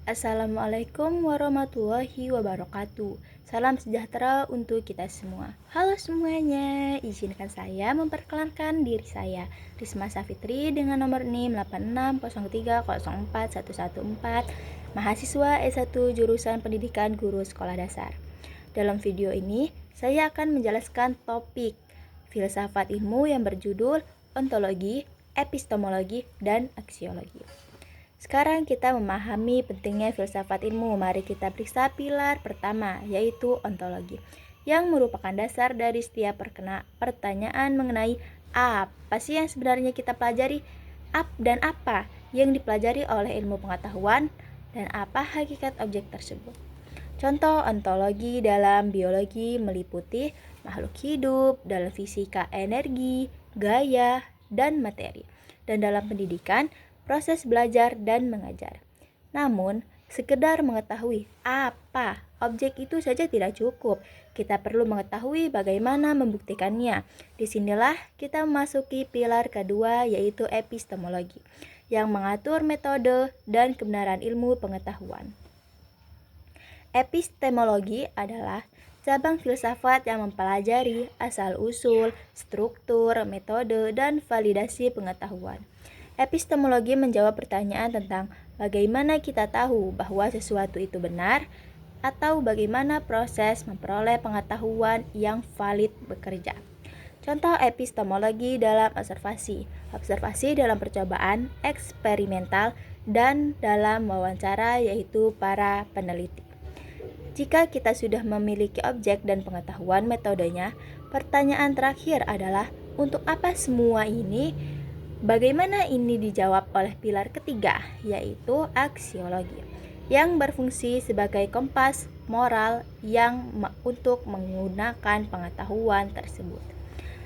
Assalamualaikum warahmatullahi wabarakatuh. Salam sejahtera untuk kita semua. Halo semuanya, izinkan saya memperkenalkan diri saya, Risma Safitri dengan nomor NIM 8603041114, mahasiswa S1 jurusan Pendidikan Guru Sekolah Dasar. Dalam video ini, saya akan menjelaskan topik filsafat ilmu yang berjudul ontologi, epistemologi, dan aksiologi. Sekarang kita memahami pentingnya filsafat ilmu. Mari kita periksa pilar pertama, yaitu ontologi, yang merupakan dasar dari setiap pertanyaan mengenai apa sih yang sebenarnya kita pelajari, dan apa yang dipelajari oleh ilmu pengetahuan, dan apa hakikat objek tersebut. Contoh ontologi dalam biologi meliputi makhluk hidup, dalam fisika energi, gaya, dan materi, dan dalam pendidikan proses belajar dan mengajar. Namun, sekedar mengetahui apa objek itu saja tidak cukup. Kita perlu mengetahui bagaimana membuktikannya. Disinilah kita memasuki pilar kedua, yaitu epistemologi, yang mengatur metode dan kebenaran ilmu pengetahuan. Epistemologi adalah cabang filsafat yang mempelajari asal-usul, struktur, metode, dan validasi pengetahuan. Epistemologi menjawab pertanyaan tentang bagaimana kita tahu bahwa sesuatu itu benar, atau bagaimana proses memperoleh pengetahuan yang valid bekerja. Contoh epistemologi dalam observasi dalam percobaan, eksperimental, dan dalam wawancara, yaitu para peneliti. Jika kita sudah memiliki objek dan pengetahuan metodenya, pertanyaan terakhir adalah untuk apa semua ini? Bagaimana ini dijawab oleh pilar ketiga, yaitu aksiologi, yang berfungsi sebagai kompas moral yang untuk menggunakan pengetahuan tersebut.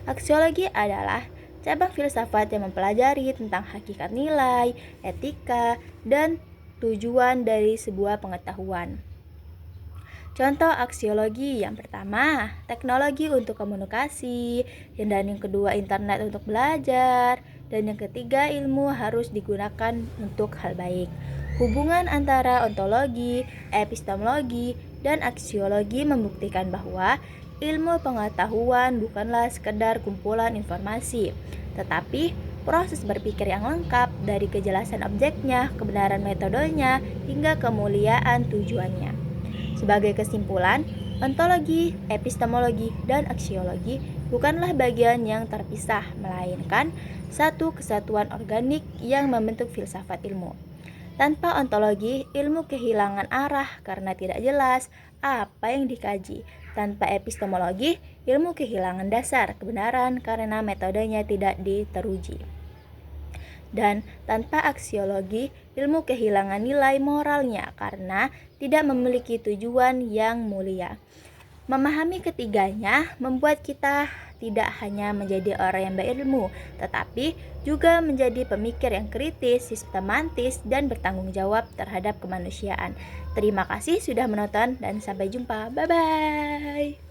Aksiologi adalah cabang filsafat yang mempelajari tentang hakikat nilai, etika, dan tujuan dari sebuah pengetahuan. Contoh aksiologi yang pertama, teknologi untuk komunikasi, dan yang kedua internet untuk belajar, dan yang ketiga ilmu harus digunakan untuk hal baik. Hubungan antara ontologi, epistemologi, dan aksiologi membuktikan bahwa ilmu pengetahuan bukanlah sekedar kumpulan informasi, tetapi proses berpikir yang lengkap dari kejelasan objeknya, kebenaran metodenya, hingga kemuliaan tujuannya. Sebagai kesimpulan, ontologi, epistemologi, dan aksiologi bukanlah bagian yang terpisah, melainkan satu kesatuan organik yang membentuk filsafat ilmu. Tanpa ontologi, ilmu kehilangan arah karena tidak jelas apa yang dikaji. Tanpa epistemologi, ilmu kehilangan dasar kebenaran karena metodenya tidak diteruji. Dan tanpa aksiologi, ilmu kehilangan nilai moralnya karena tidak memiliki tujuan yang mulia. Memahami ketiganya membuat kita tidak hanya menjadi orang yang berilmu, tetapi juga menjadi pemikir yang kritis, sistematis, dan bertanggung jawab terhadap kemanusiaan. Terima kasih sudah menonton dan sampai jumpa. Bye-bye.